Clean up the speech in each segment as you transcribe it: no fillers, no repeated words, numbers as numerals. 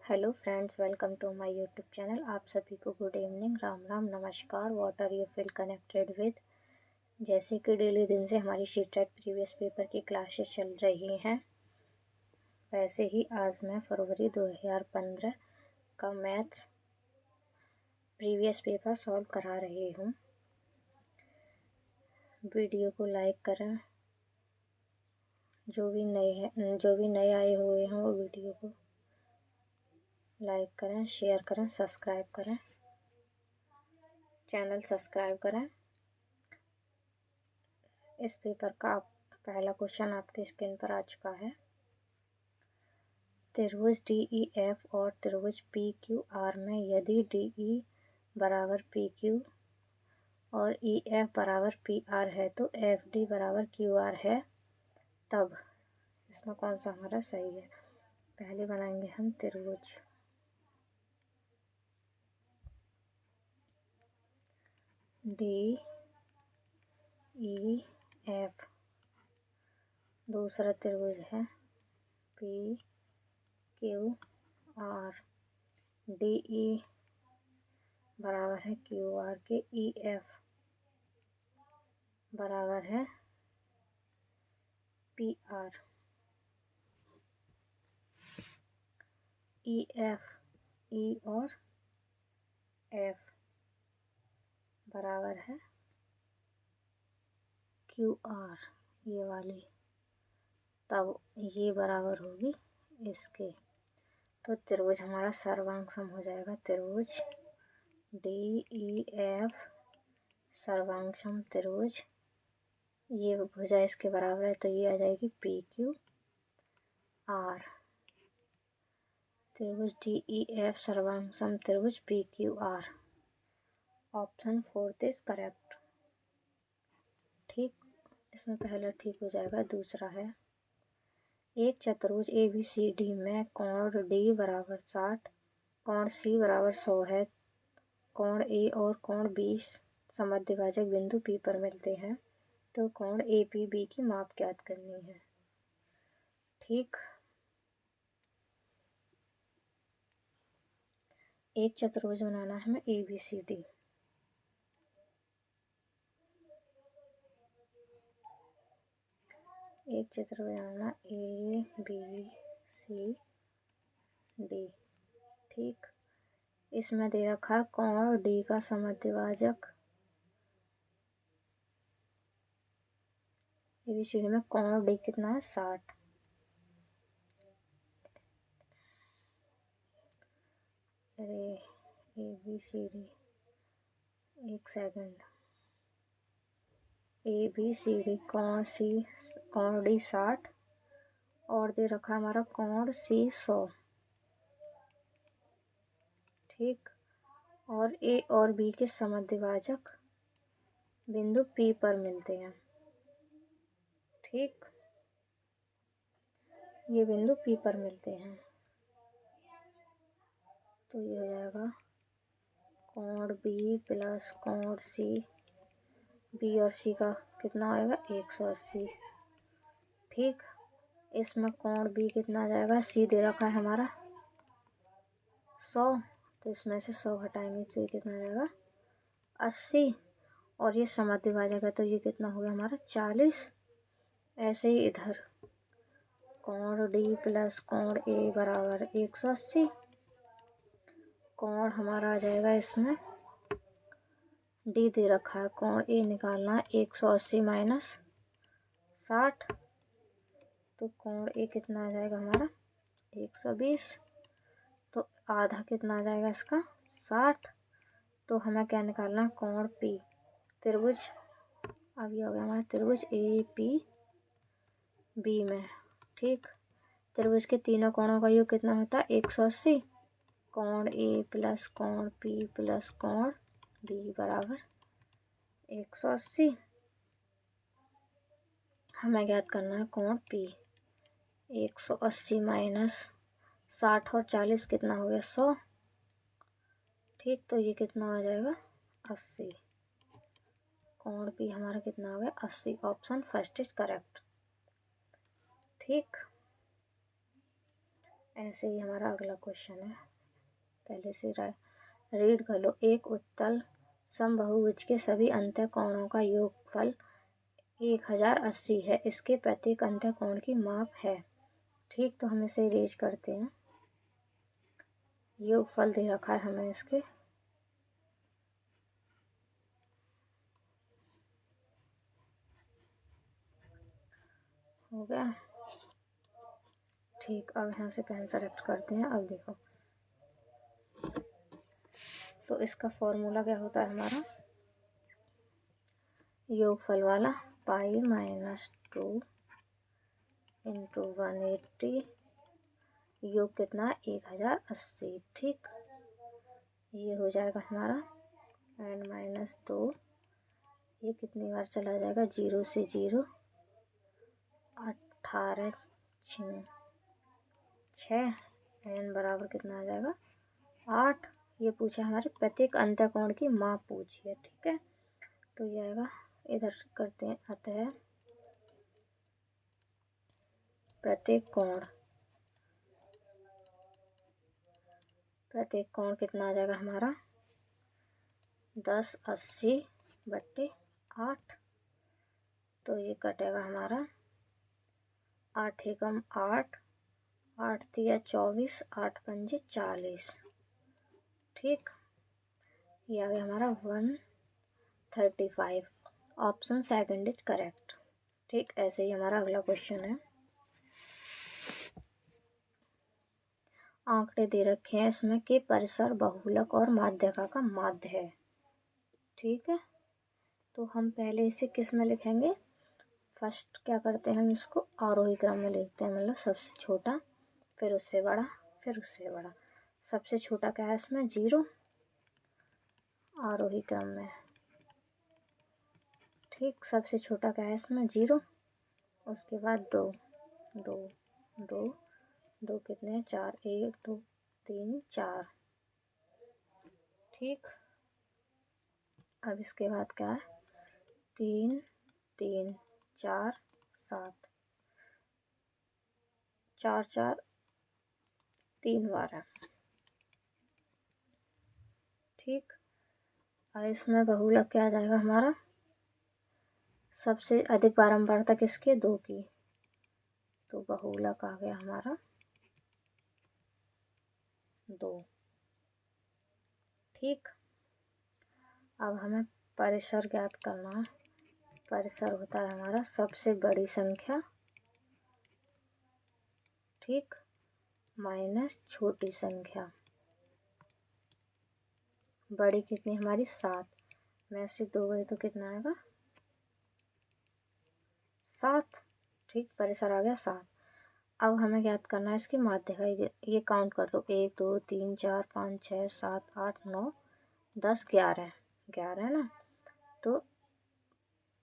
Hello friends, welcome to my YouTube channel. आप सभी को गुड इवनिंग, राम राम, नमस्कार। What are you feel connected with. जैसे कि डेली दिन से हमारी शीटेट प्रीवियस पेपर की क्लासेस चल रही हैं, वैसे ही आज मैं फरवरी 2015 का मैथ्स प्रीवियस पेपर सॉल्व करा रही हूँ। वीडियो को लाइक करें, जो भी नए आए हुए हैं वो वीडियो को लाइक करें, शेयर करें, सब्सक्राइब करें, चैनल सब्सक्राइब करें। इस पेपर का पहला क्वेश्चन आपके स्क्रीन पर आ चुका है। त्रिभुज DEF और त्रिभुज PQR में यदि DE बराबर PQ और EF बराबर PR है तो FD बराबर QR है, तब इसमें कौन सा हमारा सही है। पहले बनाएंगे हम त्रिभुज DEF, दूसरा त्रिभुज है PQR। DE बराबर है QR के, EF बराबर है PR। EF, E और F बराबर है QR, ये वाली, तब ये बराबर होगी इसके। तो त्रिभुज हमारा सर्वांग हो जाएगा। त्रिभुज DEF सर्वांग त्रिभुज, ये भुजा इसके बराबर है तो ये आ जाएगी PQR। त्रिभुज DEF सर्वांग त्रिभुज PQR। Option 4 is correct. ठीक, इसमें पहला ठीक हो जाएगा। दूसरा है, एक चतुर्भुज ABCD में कोण D बराबर 60, कोण C बराबर 100 है। कोण A और कोण B समद्विभाजक बिंदु P पर मिलते हैं, तो कोण APB की माप ज्ञात करनी है। ठीक, एक चतुर्भुज बनाना है हमें ABCD। एक चतुर्भुज बनाना ABCD। ठीक, इसमें दे रखा कोण D का समद्विभाजक ABCD में कोण D कितना है, 60। अरे ABCD, एक सेकंड। ABCD कोण D 60 और दे रखा हमारा कोण C 100। ठीक, और A और B के समद्विभाजक बिंदु P पर मिलते हैं। ठीक, ये बिंदु P पर मिलते हैं, तो ये हो जाएगा कोण B प्लस कोण C। B और C का कितना आएगा, 180। ठीक, इसमें कोण B कितना आ जाएगा, C दे रखा है हमारा 100, तो इसमें से 100 घटाएंगे तो ये कितना आ जाएगा, 80। और ये समद्विभाजक है तो ये कितना हो गया हमारा, 40। ऐसे ही इधर कोण D प्लस कोण A बराबर 180। कोण हमारा आ जाएगा, इसमें D दे रखा है, कोण A निकालना है, 180 माइनस 60, तो कोण A कितना आ जाएगा हमारा, 120। तो आधा कितना आ जाएगा इसका, 60। तो हमें क्या निकालना है, कोण P। त्रिभुज, अब ये हो गया हमारा त्रिभुज APB में। ठीक, त्रिभुज के तीनों कोणों का योग कितना होता है, 180। कोण A प्लस कोण P प्लस कोण B बराबर 180। हमें ज्ञात करना है कोण P। 180 माइनस 60 और 40 कितना हो गया, 100। ठीक, तो ये कितना आ जाएगा, 80। कोण P हमारा कितना हो गया, 80। Option first is correct. ठीक, ऐसे ही हमारा अगला क्वेश्चन है, पहले से रीड कर लो। एक उत्तल समबहुभुज के सभी अंतःकोणों का योगफल 1080 है, इसके प्रत्येक अंतःकोण की माप है। ठीक, तो हम इसे रेज करते हैं। योगफल दे रखा है हमें इसके, हो गया। ठीक, अब यहाँ से पेन सेलेक्ट करते हैं। अब देखो, तो इसका फॉर्मूला क्या होता है हमारा, योगफल वाला पाई माइनस 2 इंटू 180, योग कितना, 1080। ठीक, ये हो जाएगा हमारा n माइनस 2, ये कितनी बार चला जाएगा, 0 से 0, 18 6, n बराबर कितना आ जाएगा, 8। ये पूछा हमारे प्रत्येक अंतःकोण की माप पूछी है। ठीक है, तो ये आएगा, इधर करते हैं, अतः प्रत्येक कोण कितना आ जाएगा हमारा, 1080/8। तो ये कटेगा हमारा 8 एकम 8, 8 तिया 24, 8 पंजे 40। ठीक, ये आ गया हमारा 135। Option second is correct. ठीक, ऐसे ही हमारा अगला क्वेश्चन है। आंकड़े दे रखे हैं इसमें कि परिसर बहुलक और माध्यिका का माध्य है। ठीक है, तो हम पहले इसे किस में लिखेंगे, फर्स्ट क्या करते हैं, हम इसको आरोही क्रम में लिखते हैं, मतलब सबसे छोटा, फिर उससे बड़ा, फिर उससे बड़ा। सबसे छोटा क्या है इसमें, 0, आरोही क्रम में। ठीक, सबसे छोटा क्या है इसमें, 0, उसके बाद 2, 2, 2, 2 कितने, 4, 1 2 3 4। ठीक, अब इसके बाद क्या है, 3 3 4 7, 4 4 3 12। ठीक, और इसमें बहुलक क्या आ जाएगा हमारा, सबसे अधिक बारंबारता किसके, 2 की, तो बहुलक आ गया हमारा 2। ठीक, अब हमें परिसर ज्ञात करना है। परिसर होता है हमारा सबसे बड़ी संख्या, ठीक, माइनस छोटी संख्या। बड़ी कितनी हमारी, 7 में से 2 गए तो कितना आएगा, 7। ठीक, परिसर आ गया 7। अब हमें ज्ञात करना है इसकी माध्यिका। ये काउंट कर लो, 1 2 3 4 5 6 7 8 9 10 11 11 है ना। तो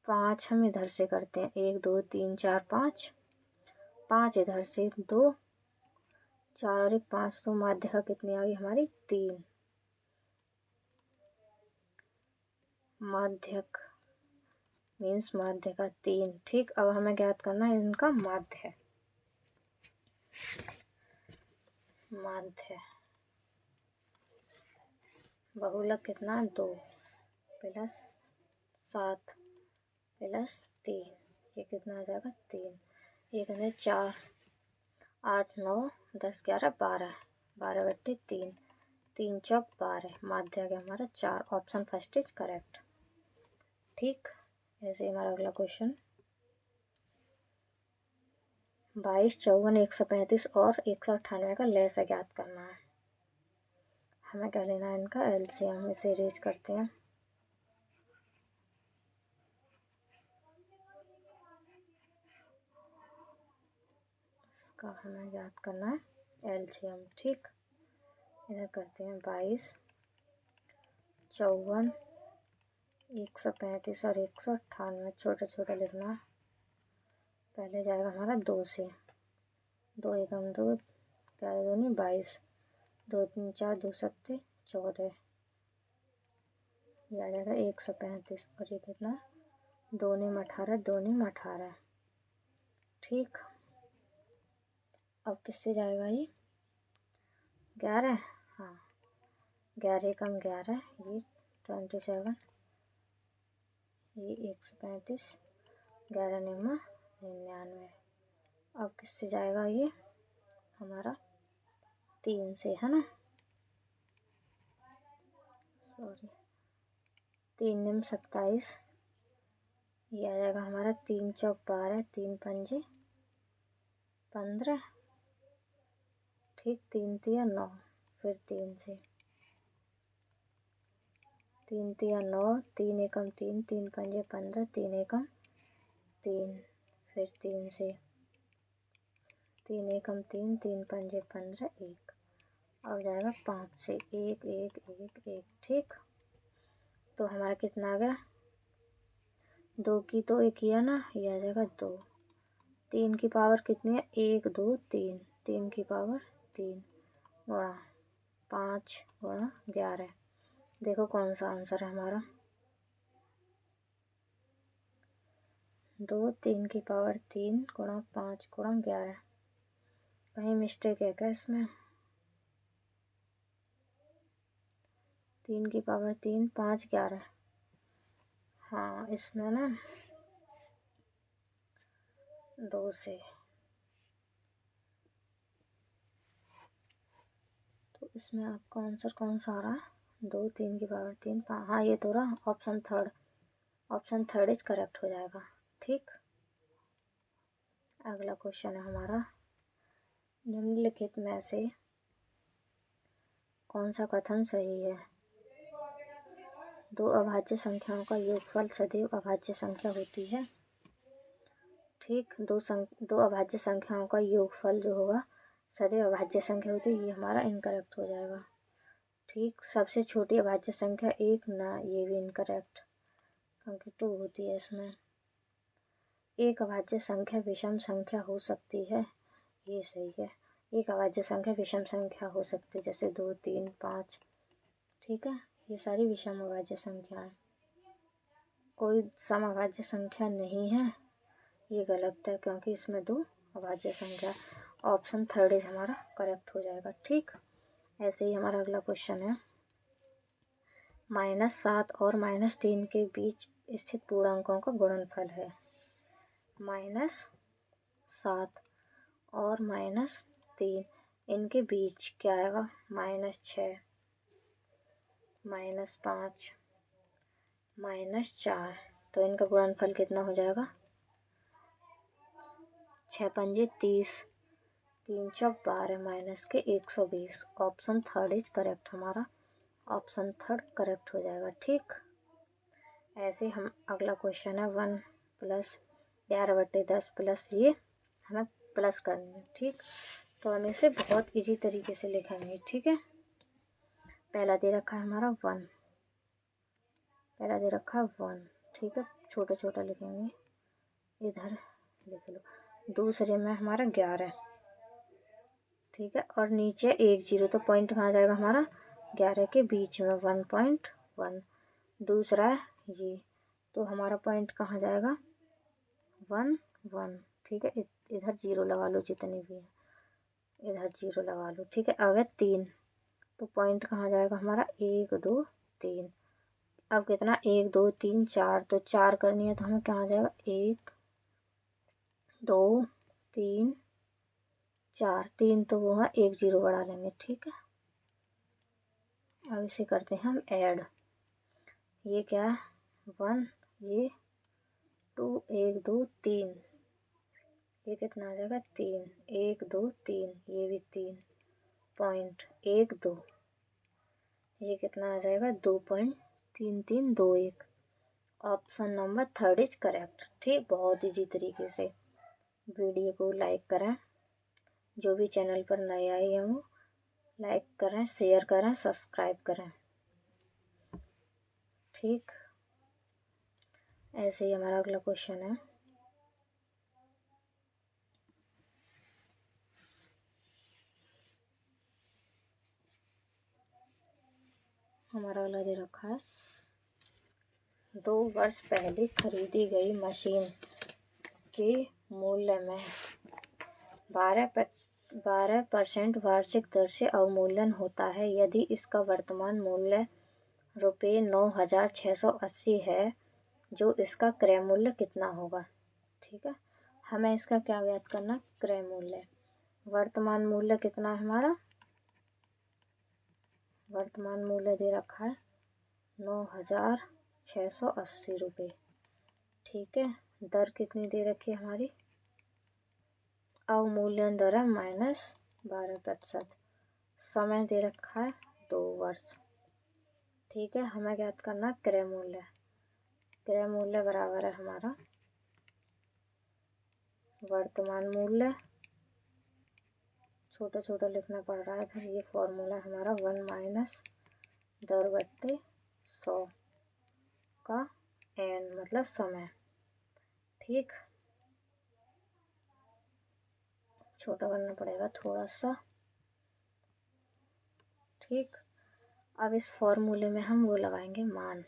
5 हम इधर से करते हैं, 1 2 3 4 5, 5 इधर से, 2 4 और 1 5, तो माध्यिका कितनी आ गई हमारी, 3। माध्यक मीन्स माध्यिका 3। ठीक, अब हमें ज्ञात करना है इनका माध्य। माध्य बहुलक कितना, 2 प्लस 7 प्लस 3, ये कितना आ जाएगा, 3। ये कितने, 4 8 9 10 11 12, 12/3, 3 चौक 12। माध्य आ गया हमारा 4। Option first is correct. ठीक, ऐसे हमारा अगला क्वेश्चन, 22 54 135 और 198 का लसागु ज्ञात करना है। हमें क्या लेना है, इनका एलसीएम। इसे रेज करते हैं। इसका हमें ज्ञात करना है एलसीएम। ठीक, इधर करते हैं 22 54 135 और 198, छोटा छोटा लिखना है। पहले जाएगा हमारा 2 से, 2 एकम 2, 11 दूनी 22, 2 3 4 2 7 14, ये आ जाएगा 135, और ये कितना, 2 नीम 18, 2 नीम 18। ठीक, अब किससे जाएगा ये, 11, हाँ 11 एकम 11, ये 27, ये 135, 11 निम्न 99। अब किससे जाएगा ये हमारा 3 से, है ना, सॉरी 3 निम्न 27, ये आ जाएगा हमारा 3 चौक 12, 3 पंजे 15, ठीक 3 तिया 9, फिर 3 से 3 तिया 9, 3 एकम 3, 3 पंजे 15, 3 एकम 3, फिर 3 से 3 एकम 3, 3 पंजे 15, 1, अब जाएगा 5 से 1 1 1 1, ठीक। तो हमारा कितना आ गया, 2 की तो 1 किया ना, ये आ जाएगा 2, 3 की पावर कितनी है, 1 2 3, 3 की पावर 3 गुणा 5 गुणा 11, देखो कौन सा आंसर है हमारा, 2 3 की पावर 3 गुणा 5 गुणा 11, कहीं मिस्टेक है क्या इसमें, 3 की पावर 3 5 11, हाँ इसमें ना 2 से, तो इसमें आपका आंसर कौन सा आ रहा है, 2 3 की पावर 3 5, हाँ ये तो रहा option third, option third is correct हो जाएगा, ठीक। अगला क्वेश्चन है हमारा, निम्नलिखित में से कौन सा कथन सही है, दो अभाज्य संख्याओं का योगफल सदैव अभाज्य संख्या होती है, ठीक। दो अभाज्य संख्याओं का योगफल जो होगा सदैव अभाज्य संख्या होती है, ये हमारा इनकरेक्ट हो जाएगा, ठीक। सबसे छोटी अभाज्य संख्या 1 ना, ये भी इनकरेक्ट, क्योंकि 2 होती है इसमें। एक अभाज्य संख्या विषम संख्या हो सकती है, ये सही है, एक अभाज्य संख्या विषम संख्या हो सकती है, जैसे 2 3 5, ठीक है, ये सारी विषम अभाज्य संख्याएं। कोई सम अभाज्य संख्या नहीं है, ये गलत है, क्योंकि इसमें 2 अभाज्य संख्या, ऑप्शन थर्ड इज हमारा करेक्ट हो जाएगा, ठीक। ऐसे ही हमारा अगला क्वेश्चन है, -7 और -3 के बीच स्थित पूर्णांकों का गुणनफल है, -7 और -3 इनके बीच क्या आएगा, -6 -5 -4, तो इनका गुणनफल कितना हो जाएगा, 6 पंजे 30, 3 चौक 12 माइनस के 120, ऑप्शन थर्ड इज करेक्ट हमारा, ऑप्शन थर्ड करेक्ट हो जाएगा, ठीक। ऐसे हम अगला क्वेश्चन है 1 + 11/10 प्लस ये हमें प्लस करनी है, ठीक। तो हम इसे बहुत इजी तरीके से लिखेंगे, ठीक है। पहला दे रखा है हमारा 1, पहला दे रखा है 1, ठीक है, छोटा छोटा लिखेंगे, इधर लिख लो। दूसरे में हमारा 11, ठीक है, और नीचे 1 0, तो पॉइंट कहाँ जाएगा हमारा, 11 के बीच में 1.1, दूसरा है ये, तो हमारा पॉइंट कहाँ जाएगा, 1 1, ठीक है, इधर 0 लगा लो, जितने भी है इधर 0 लगा लो, ठीक है। अब है 3, तो पॉइंट कहाँ जाएगा हमारा, 1 2 3, अब कितना, 1 2 3 4, तो 4 करनी है, तो हमें कहाँ जाएगा, 1 2 3 4, 3 तो वो है, 1 0 बढ़ा लेंगे, ठीक है। अब इसे करते हैं हम ऐड, ये क्या है 1, ये 2 1 2 3, ये कितना आ जाएगा 3, 1 2 3, ये भी 3, पॉइंट 1 2, ये कितना आ जाएगा 2.3321, option number third is correct, ठीक। बहुत इजी तरीके से। वीडियो को लाइक करें, जो भी चैनल पर नए आए हैं वो लाइक करें, शेयर करें, सब्सक्राइब करें, ठीक। ऐसे ही हमारा अगला क्वेश्चन है, हमारा अगला दे रखा है, 2 वर्ष पहले खरीदी गई मशीन के मूल्य में 12 12% वार्षिक दर से अवमूल्यन होता है यदि इसका वर्तमान मूल्य ₹9,680 है, जो इसका क्रय मूल्य कितना होगा। ठीक है, हमें इसका क्या ज्ञात करना, क्रय मूल्य। वर्तमान मूल्य कितना है हमारा, वर्तमान मूल्य दे रखा है 9,680 रुपये। ठीक है, दर कितनी दे रखी है हमारी, अवमूल्यन दर है -12%। समय दे रखा है 2 वर्ष। ठीक है, हमें ज्ञात करना क्रय मूल्य। क्रय मूल्य बराबर है हमारा वर्तमान मूल्य, छोटा छोटा लिखना पड़ रहा है इधर, ये फॉर्मूला हमारा 1 माइनस दर बट्टे 100 का n मतलब समय। ठीक, छोटा करना पड़ेगा थोड़ा सा। ठीक, अब इस फॉर्मूले में हम वो लगाएंगे मान,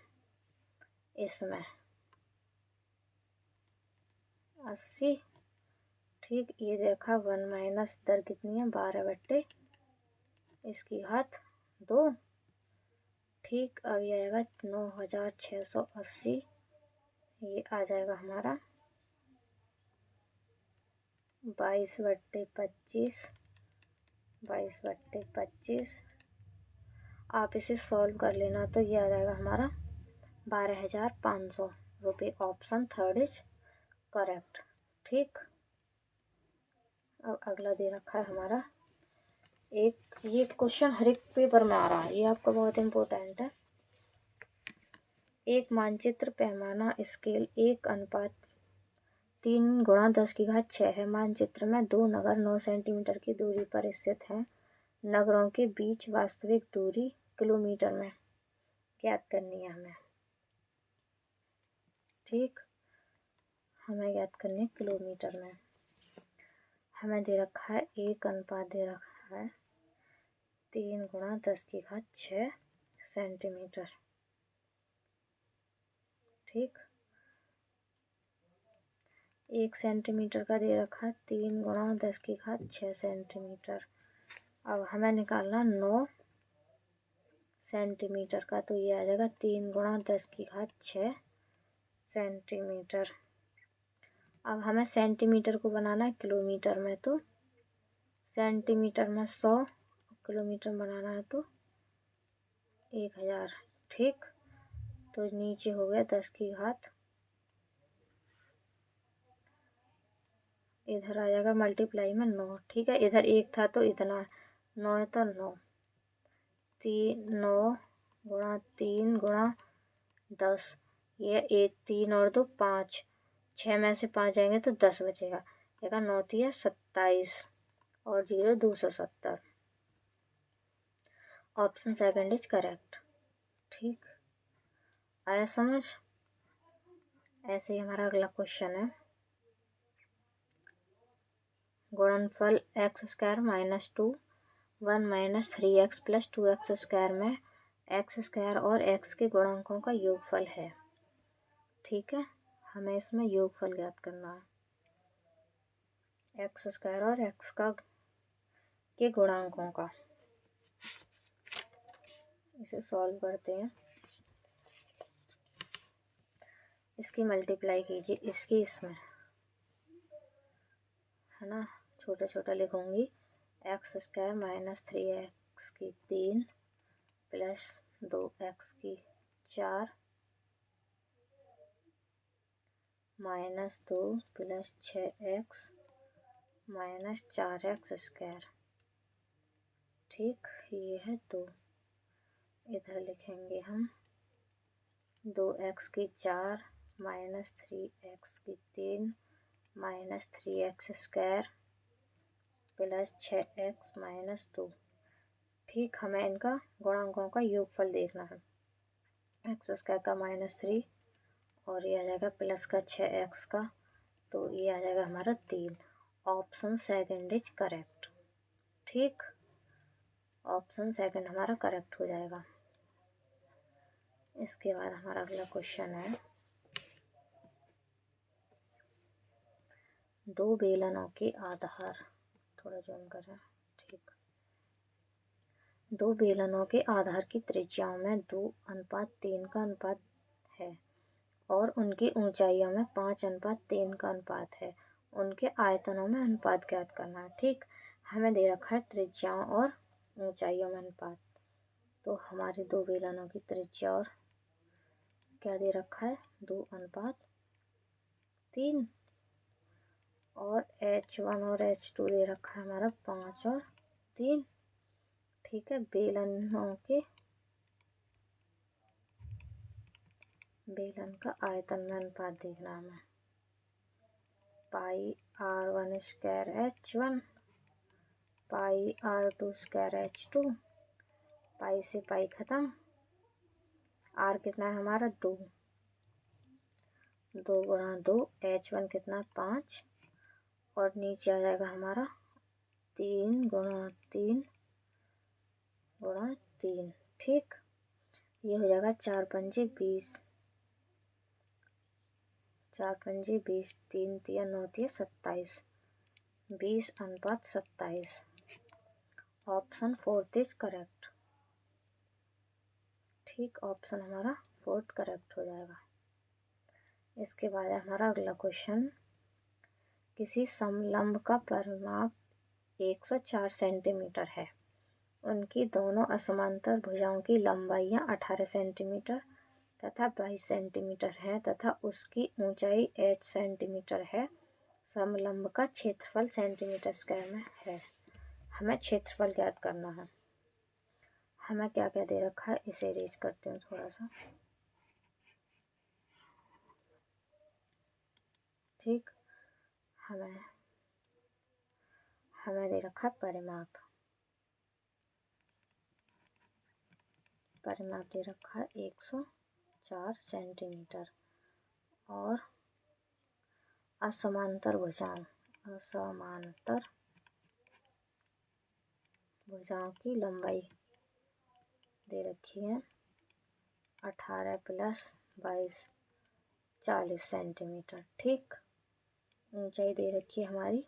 इसमें 80। ठीक, ये देखा 1 माइनस दर कितनी है 12 बट्टे इसकी घात 2। ठीक, अब ये आएगा 9,680, ये आ जाएगा हमारा 22/25, 22/25। आप इसे सॉल्व कर लेना तो ये आ जाएगा हमारा 12,500 रुपये। Option third is correct. ठीक, अब अगला दे रखा है हमारा एक, ये क्वेश्चन हर एक पेपर में आ रहा है, ये आपका बहुत इम्पोर्टेंट है। एक मानचित्र पैमाना स्केल 1:3 × 10⁻6 है। मानचित्र में 2 नगर 9 सेंटीमीटर की दूरी पर स्थित हैं। नगरों के बीच वास्तविक दूरी किलोमीटर में ज्ञात करनी है हमें। ठीक, हमें ज्ञात करनी है किलोमीटर में। हमें दे रखा है 1 अनुपात दे रखा है 3 × 10⁶ सेंटीमीटर। ठीक, 1 सेंटीमीटर का दे रखा है 3 × 10⁶ सेंटीमीटर। अब हमें निकालना 9 सेंटीमीटर का, तो ये आ जाएगा 3 × 10⁶ सेंटीमीटर। अब हमें सेंटीमीटर को बनाना है किलोमीटर में, तो सेंटीमीटर में 100, किलोमीटर बनाना है तो 1000। ठीक, तो नीचे हो गया 10⁻, इधर आ जाएगा मल्टीप्लाई में 9। ठीक है, इधर 1 था तो इतना 9 है तो 9 9 × 3 × 10, ये 1 3 और 2 5, 6 में से 5 जाएंगे तो 10 बचेगा। 9 3 27 और 0 270। Option second is correct. ठीक, आया समझ। ऐसे ही हमारा अगला क्वेश्चन है, गुणनफल x² - 2 1 - 3x + 2x² में x² और x के गुणांकों का योगफल है। ठीक है, हमें इसमें योगफल ज्ञात करना है x² और x के गुणांकों का। इसे सॉल्व करते हैं, इसकी मल्टीप्लाई कीजिए इसकी इसमें, है ना, छोटा छोटा लिखूंगी। x² - 3x की 3 + 2x की 4 -2 + 6x - 4x²। ठीक, ये है 2। इधर लिखेंगे हम 2x की 4 -3x की 3 -3x² + 6x - 2। ठीक, हमें इनका गुणांकों का योगफल देखना है। x² का -3 और ये आ जाएगा प्लस का 6x का, तो ये आ जाएगा हमारा 3। Option second is correct. ठीक, ऑप्शन सेकंड हमारा करेक्ट हो जाएगा। इसके बाद हमारा अगला क्वेश्चन है, 2 बेलनों के आधार, थोड़ा जूम कर रहा है। ठीक, दो बेलनों के आधार की त्रिज्याओं में 2:3 का अनुपात है और उनकी ऊंचाइयों में 5:3 का अनुपात है। उनके आयतनों में अनुपात ज्ञात करना है। ठीक, हमें दे रखा है त्रिज्याओं और ऊंचाइयों में अनुपात। तो हमारी दो बेलनों की त्रिज्या और क्या दे रखा है, 2:3 और H1 और H2 दे रखा है हमारा 5 और 3। ठीक है, बेलन का आयतन में अनुपात देखना है हमें। πr1 square H1, πr2 square H2, पाई से पाई खत्म। r कितना है हमारा 2, 2 गुणा 2, H1 कितना 5 और नीचे आ जाएगा हमारा 3 गुणा 3 गुणा 3। ठीक, ये हो जाएगा 4 पंजे 20, 4 पंजे 20, 3 तिया 9 तिया 27, 20:27। Option 4 is correct. ठीक, ऑप्शन हमारा 4 करेक्ट हो जाएगा। इसके बाद हमारा अगला क्वेश्चन, किसी समलंब का परिमाप 104 सेंटीमीटर है। उनकी दोनों असमांतर भुजाओं की लंबाइयाँ 18 सेंटीमीटर तथा 22 सेंटीमीटर है तथा उसकी ऊंचाई h सेंटीमीटर है। समलंब का क्षेत्रफल सेंटीमीटर स्क्वायर में है। हमें क्षेत्रफल ज्ञात करना है। हमें क्या क्या दे रखा है, इसे अरेंज करते हैं थोड़ा सा। ठीक, हमें दे रखा है परिमाप दे रखा है 104 सेंटीमीटर और असमांतर भुजाओं की लंबाई दे रखी है 18 + 22 40 सेंटीमीटर। ठीक, ऊंचाई दे रखी है हमारी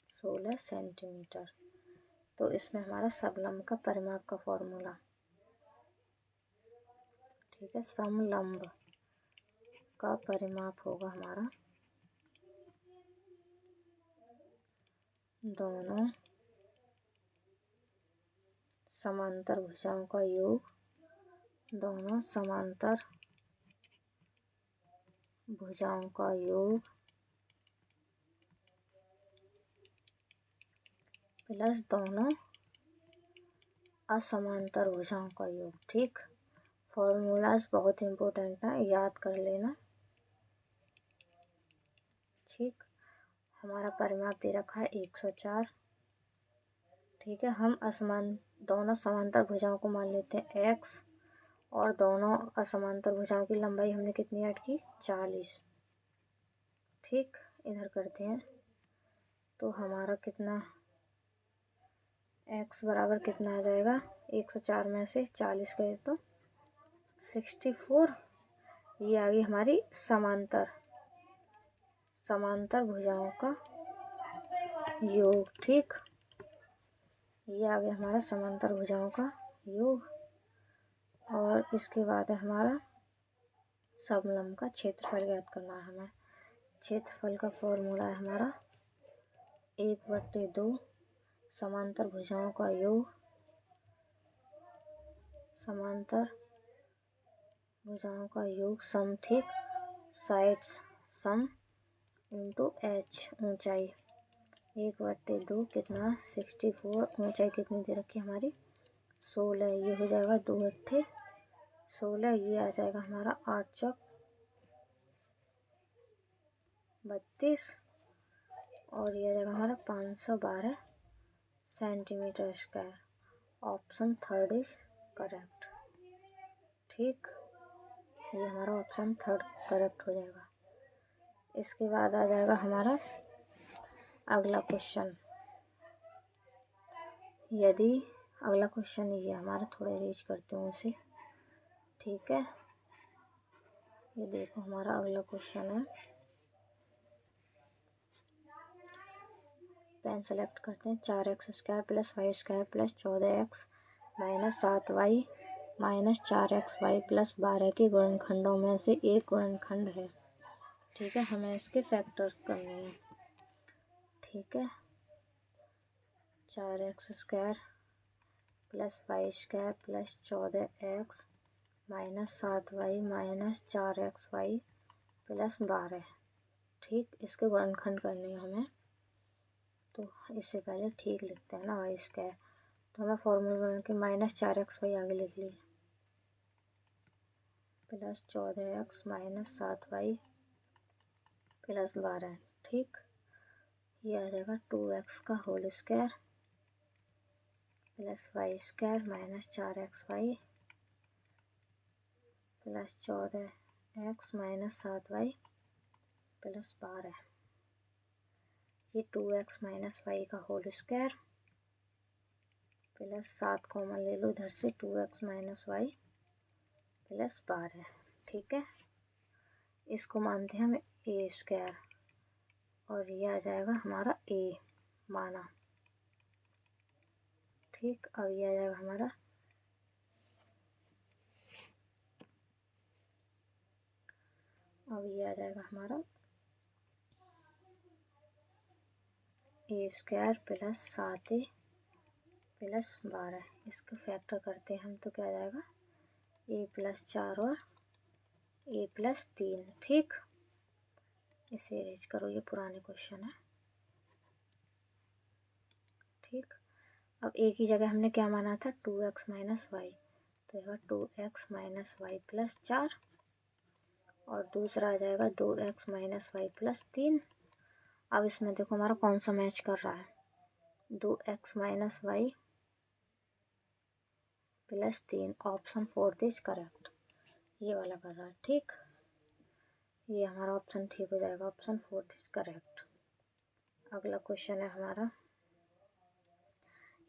16 सेंटीमीटर। तो इसमें हमारा समलंब का परिमाप का फॉर्मूला, ठीक है, समलंब का परिमाप होगा हमारा दोनों समांतर भुजाओं का योग, दोनों समांतर भुजाओं का योग प्लस दोनों असमांतर भुजाओं का योग। ठीक, फॉर्मूलाज बहुत इम्पोर्टेंट है, याद कर लेना। ठीक, हमारा परिमाप दे रखा है 104। ठीक है, हम दोनों समांतर भुजाओं को मान लेते हैं x और दोनों असमांतर भुजाओं की लंबाई हमने कितनी ऐड की, 40। ठीक, इधर करते हैं तो हमारा कितना x बराबर कितना आ जाएगा, 104 में से 40 गए तो 64। ये आ गई हमारी समांतर भुजाओं का योग। ठीक, ये आ गया हमारा समांतर भुजाओं का योग और इसके बाद है हमारा समलंब का क्षेत्रफल ज्ञात करना है हमें। क्षेत्रफल का फॉर्मूला है हमारा 1/2 समांतर भुजाओं का योग, समांतर भुजाओं का योग सम, ठीक, साइड्स सम इंटू h, ऊंचाई 1/2 कितना 64, ऊंचाई कितनी दे रखी है हमारी 16। ये हो जाएगा 2 × 16, ये आ जाएगा हमारा 8 × 32 और ये आ जाएगा हमारा 512 centimetre square. Option 3 is correct. ठीक, ये हमारा ऑप्शन 3 करेक्ट हो जाएगा। इसके बाद आ जाएगा हमारा अगला क्वेश्चन। अगला क्वेश्चन ये हमारा, थोड़ा अरेंज करते हूँ इसे। ठीक है, ये देखो हमारा अगला क्वेश्चन है, पेन सेलेक्ट करते हैं। 4x² plus y² plus 14x minus 7y minus 4xy plus 12 के गुणनखंडों में से एक गुणनखंड है। ठीक है, हमें इसके फैक्टर्स करने हैं। ठीक है, 4x² plus y² plus 14x minus 7y minus 4xy plus 12। ठीक, इसके गुणनखंड करने हैं हमें, तो इससे पहले ठीक लिखते हैं ना y²। तो हमें फॉर्मूला बना के माइनस 4xy आगे लिख ली plus 14x minus 7y plus 12। ठीक, ये आ जाएगा 2x का whole square plus y² minus 4xy plus 14x minus 7y plus 12। ये 2x माइनस y का होल स्क्वायर प्लस 7 कॉमन ले लो इधर से, 2x माइनस y प्लस 12। ठीक है, इसको मानते हैं हम a² और ये आ जाएगा हमारा a माना। ठीक, अब ये आ जाएगा हमारा a² प्लस 7a प्लस 12। इसको फैक्टर करते हैं हम तो क्या आ जाएगा a प्लस 4 और a प्लस 3। ठीक, इसे अरेंज करो, ये पुराने क्वेश्चन है। ठीक, अब a की जगह हमने क्या माना था 2x माइनस वाई, तो यह 2x माइनस वाई प्लस 4 और दूसरा आ जाएगा 2x माइनस वाई प्लस 3। अब इसमें देखो हमारा कौन सा मैच कर रहा है, 2x minus y plus 3, option 4 is correct, ये वाला कर रहा है। ठीक, ये हमारा ऑप्शन ठीक हो जाएगा, ऑप्शन 4 इज करेक्ट। अगला क्वेश्चन है हमारा,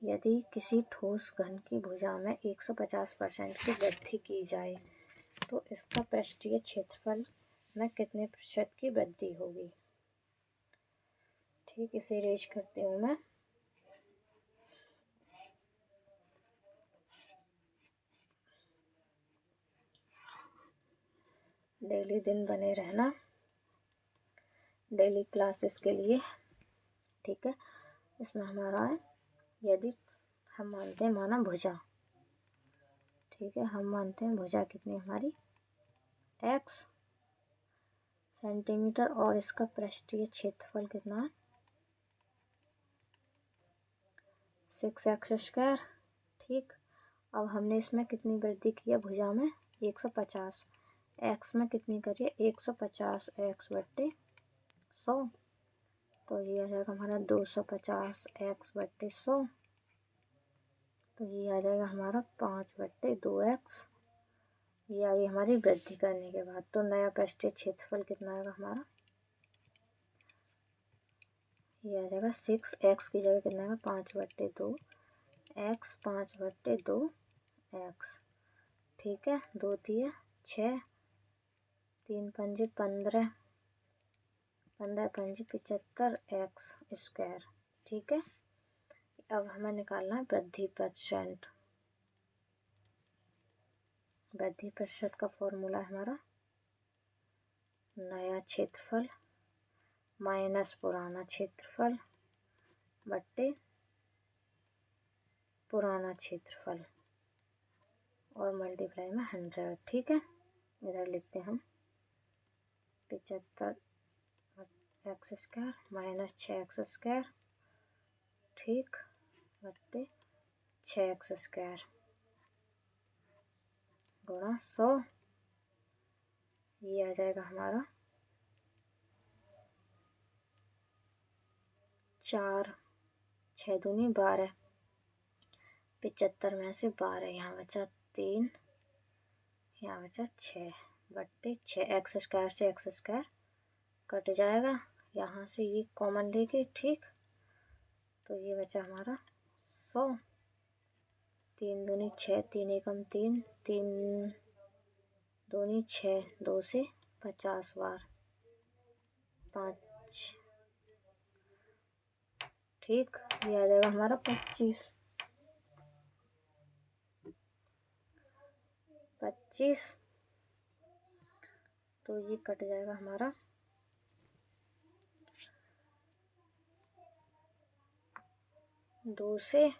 यदि किसी ठोस घन की भुजा में 150% की वृद्धि की जाए तो इसका पृष्ठीय क्षेत्रफल में कितने प्रतिशत की वृद्धि होगी। ठीक, इसे रेज करती हूँ मैं। डेली दिन बने रहना डेली क्लासेस के लिए। ठीक है, इसमें हमारा है, यदि हम मानते हैं माना भुजा। ठीक है, हम मानते हैं भुजा कितनी हमारी x सेंटीमीटर और इसका पृष्ठीय क्षेत्रफल कितना है 6x²। ठीक, अब हमने इसमें कितनी वृद्धि की है भुजा में 150, x में कितनी करिए 150 x/100, तो ये आ जाएगा हमारा 250 x/100, तो ये आ जाएगा हमारा 5/2x। ये आई हमारी वृद्धि करने के बाद। तो नया पृष्ठीय क्षेत्रफल कितना आएगा हमारा, ये आ जाएगा 6x की जगह कितना आएगा 5/2 x 5/2 x। ठीक है, 2 तिया 6, 3 पंजे 15, 15 पंजे 75 x²। ठीक है, अब हमें निकालना है वृद्धि परसेंट। वृद्धि प्रतिशत का फॉर्मूला है हमारा नया क्षेत्रफल माइनस पुराना क्षेत्रफल बट्टे पुराना क्षेत्रफल और मल्टीप्लाई में 100। ठीक है, इधर लिखते हैं हम 75 x² माइनस 6x²। ठीक, बट्टे 6x² गुणा 100। ये आ जाएगा हमारा 4, 6 दूनी 12, 75 में से 12 यहाँ बचा 3, यहाँ बचा 6 बट्टे 6। x² से x² कट जाएगा, यहाँ से ये कॉमन लेके। ठीक, तो ये बचा हमारा 100, 3 दूनी 6, 3 एकम 3, 3 दूनी 6, 2 से 50 बार 5। ठीक, ये आ जाएगा हमारा 25। 25 तो ये कट जाएगा हमारा 2 से।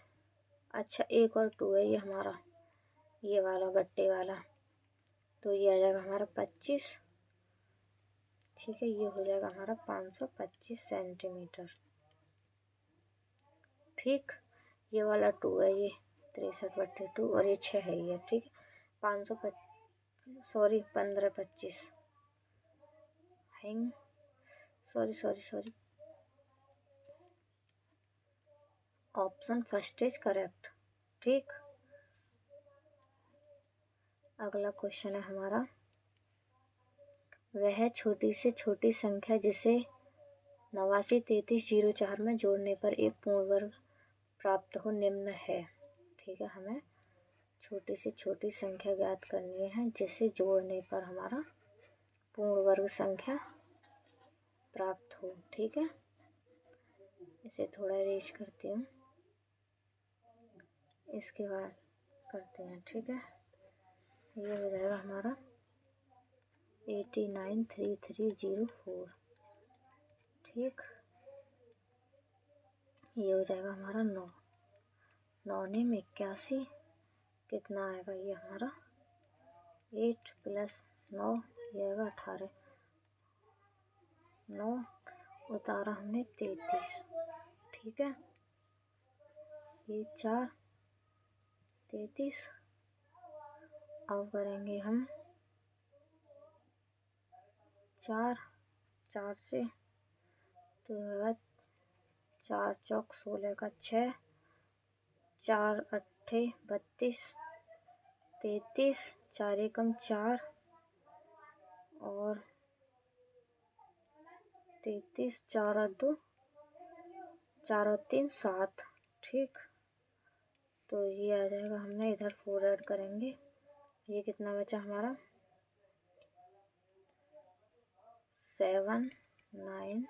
अच्छा, एक और 2 है ये हमारा, ये वाला बट्टे वाला, तो ये आ जाएगा हमारा 25। ठीक है, ये हो जाएगा हमारा 525 सेंटीमीटर। ठीक, ये वाला 2 है, ये 63/2 और ये 6 है ये। ठीक, 1525 hang, sorry, option first is correct. ठीक, अगला क्वेश्चन है हमारा, वह छोटी से छोटी संख्या जिसे 893304 में जोड़ने पर एक पूर्ण वर्ग प्राप्त हो निम्न है। ठीक है, हमें छोटी से छोटी संख्या ज्ञात करनी है जिसे जोड़ने पर हमारा पूर्ण वर्ग संख्या प्राप्त हो। ठीक है, इसे थोड़ा रेश करती हूँ, इसके बाद करते हैं। ठीक है, ये हो जाएगा हमारा 893304। ठीक, ये हो जाएगा हमारा 9। 9 में 81 कितना आएगा, ये हमारा 8 + 9 ये आएगा 18। 9 उतारा हमने 33। ठीक है, ये 4 33। अब करेंगे हम 4 से, तो 4 चौक 16 का 6, 4 अट्ठे 32, 33, 4 एकम 4 और 33, 4 और 2, 4 और 3 7। ठीक, तो ये आ जाएगा, हमने इधर 4 ऐड करेंगे, ये कितना बचा हमारा 7 9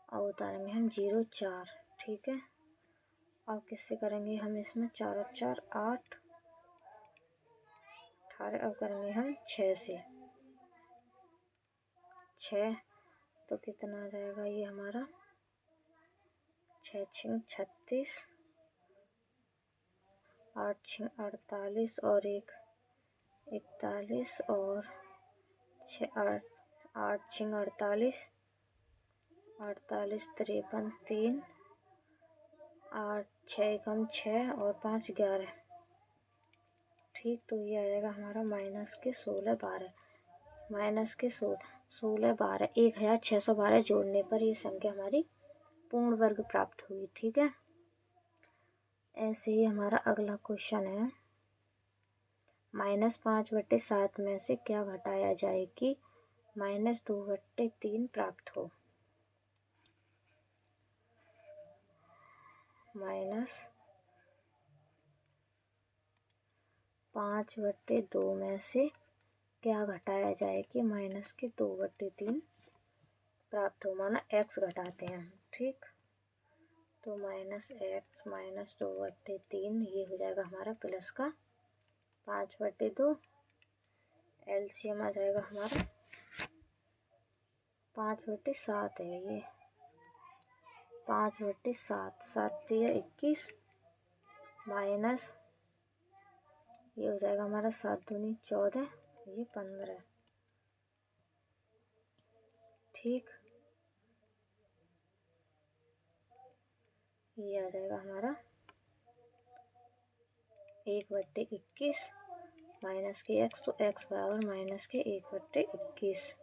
और उतारेंगे हम 0 4। ठीक है, और किससे करेंगे हम, इसमें 4 और 4 8 18। अब करेंगे हम 6 से। 6 तो कितना आ जाएगा, ये हमारा 6 6 36, 8 6 48 और 1 41 और 6 8 8 6 48 48 53 3 8 6 एकम 6 और 5 11। ठीक, तो ये आ जाएगा हमारा -16 12। -16 12 1612 जोड़ने पर ये संख्या हमारी पूर्ण वर्ग प्राप्त हुई। ठीक है, ऐसे ही हमारा अगला क्वेश्चन है, -5/7 में से क्या घटाया जाए कि -2/3 प्राप्त हो। -5/2 में से क्या घटाया जाए कि -2/3 प्राप्त हो, माना x घटाते हैं। ठीक, तो -x -2/3 ये हो जाएगा हमारा प्लस का 5/2। एलसीएम आ जाएगा हमारा 5/7 है, ये 5/7 7 21 माइनस ये हो जाएगा हमारा 7 दूनी 14, ये 15। ठीक, ये आ जाएगा हमारा 1/21 माइनस के x, तो x बराबर माइनस के 1/21।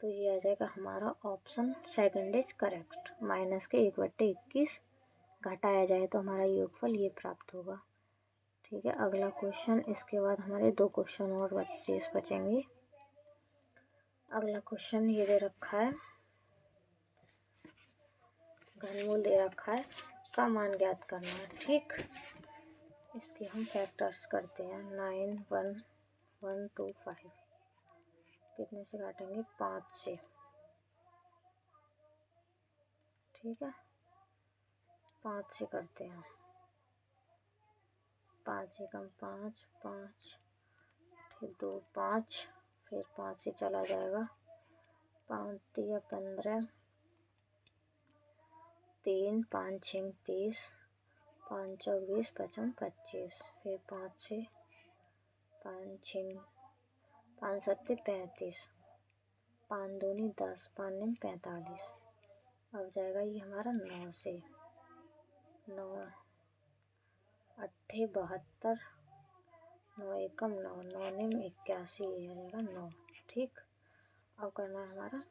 तो ये आ जाएगा हमारा option second is correct. Minus के 1/21 घटाया जाए तो हमारा योगफल ये प्राप्त होगा। ठीक है, अगला क्वेश्चन, इसके बाद हमारे 2 क्वेश्चन और बचेंगे। अगला क्वेश्चन ये दे रखा है, घनमूल दे रखा है, का मान ज्ञात करना है। ठीक, इसके हम फैक्टर्स करते हैं। 9 1 1 2 5 कितने से काटेंगे, 5 से। ठीक है, 5 से करते हैं। 5 एकम 5, 5 फिर 2 5, फिर 5 से चला जाएगा, 5 तिया 15, 3 5 6 30, 5 चौक 20, 5 25, फिर 5 से 5 6 5 7 35, 5 दूनी 10, 5 9 45। अब जाएगा ये हमारा 9 से, 9 8 72, 9 एकम 9, 9 निम 81, ये आएगा 9। ठीक, अब करना है हमारा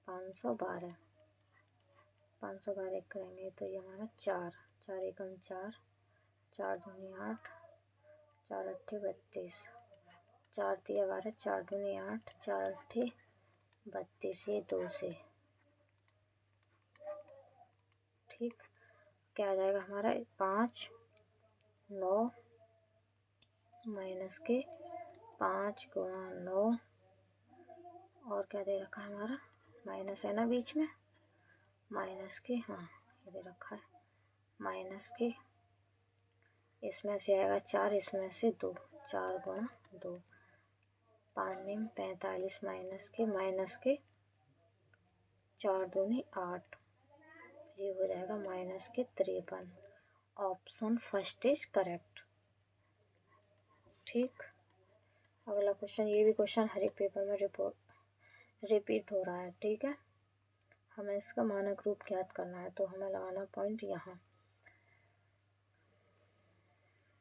512, 512 करेंगे तो ये हमारा 4, 4 एकम 4, 4 दूनी 8, 4 अट्ठे 32, 4 तिया 12, 4 दूनी 8, 4 अट्ठे 32, ये 2 से। ठीक, क्या आ जाएगा हमारा 5 9 माइनस के 5 गुणा 9, और क्या दे रखा है हमारा, माइनस है ना बीच में, माइनस के, हाँ ये दे रखा है माइनस के, इसमें से आएगा 4, इसमें से 2, 4 गुणा 2, 5 निम 45, माइनस के 4 दूनी 8, ये हो जाएगा माइनस के 53। Option first is correct. ठीक, अगला क्वेश्चन, ये भी क्वेश्चन हर एक पेपर में रिपीट हो रहा है। ठीक है, हमें इसका मानक रूप ज्ञात करना है, तो हमें लगाना पॉइंट यहाँ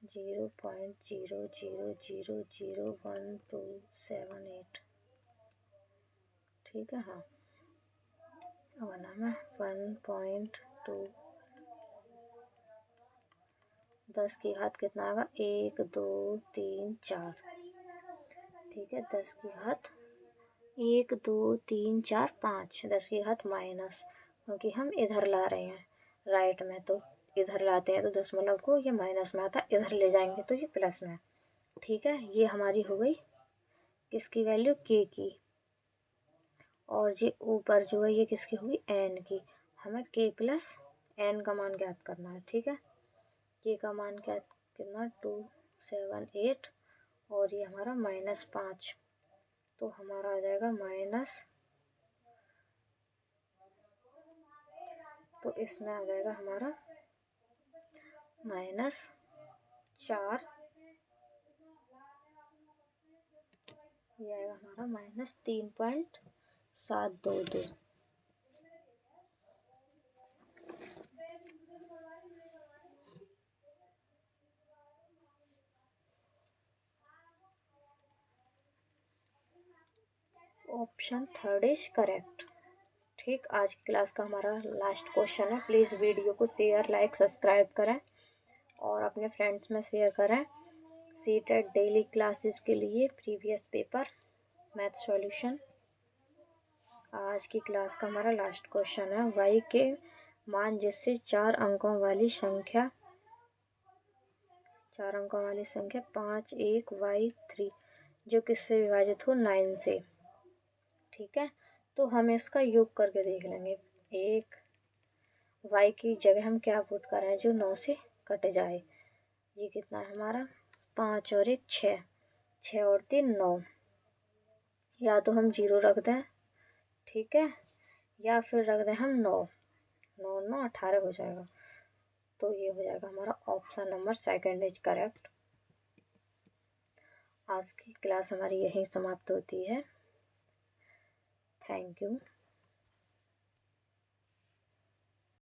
0.00001278। ठीक है, हाँ, अब बनाना 1.2, 10 की घात कितना आएगा, 1 2 3 4। ठीक है, 10 की घात 1 2 3 4 5, 10 की घात माइनस, क्योंकि हम इधर ला रहे हैं राइट में, तो इधर लाते हैं तो दशमलव को ये माइनस में आता है, इधर ले जाएंगे तो ये प्लस में। ठीक है, ये हमारी हो गई किसकी वैल्यू, के की, और ये ऊपर जो है ये किसकी होगी, एन की। हमें के प्लस एन का मान ज्ञात करना है। ठीक है, के का मान क्या कितना 278, और ये हमारा -5, तो हमारा आ जाएगा माइनस, तो इसमें आ जाएगा हमारा -4, ये आएगा हमारा -3.722। Option third is correct. ठीक, आज की क्लास का हमारा लास्ट क्वेश्चन है। प्लीज़ वीडियो को शेयर लाइक सब्सक्राइब करें और अपने फ्रेंड्स में शेयर करें। सीटेट डेली क्लासेस के लिए प्रीवियस पेपर मैथ सॉल्यूशन। आज की क्लास का हमारा लास्ट क्वेश्चन है, y के मान जिससे 4 अंकों वाली संख्या 5 1 y3 जो किससे विभाजित हो 9 से। ठीक है, तो हम इसका योग करके देख लेंगे। 1 y की जगह हम क्या पुट कर रहे हैं, जो 9 से कट जाए। ये कितना है हमारा, 5 और 1 6, 6 और 3 9, या तो हम 0 रख दें, ठीक है, या फिर रख दें हम 9, 9 9 18 हो जाएगा। तो ये हो जाएगा हमारा option number second is correct. आज की क्लास हमारी यहीं समाप्त होती है। Thank you.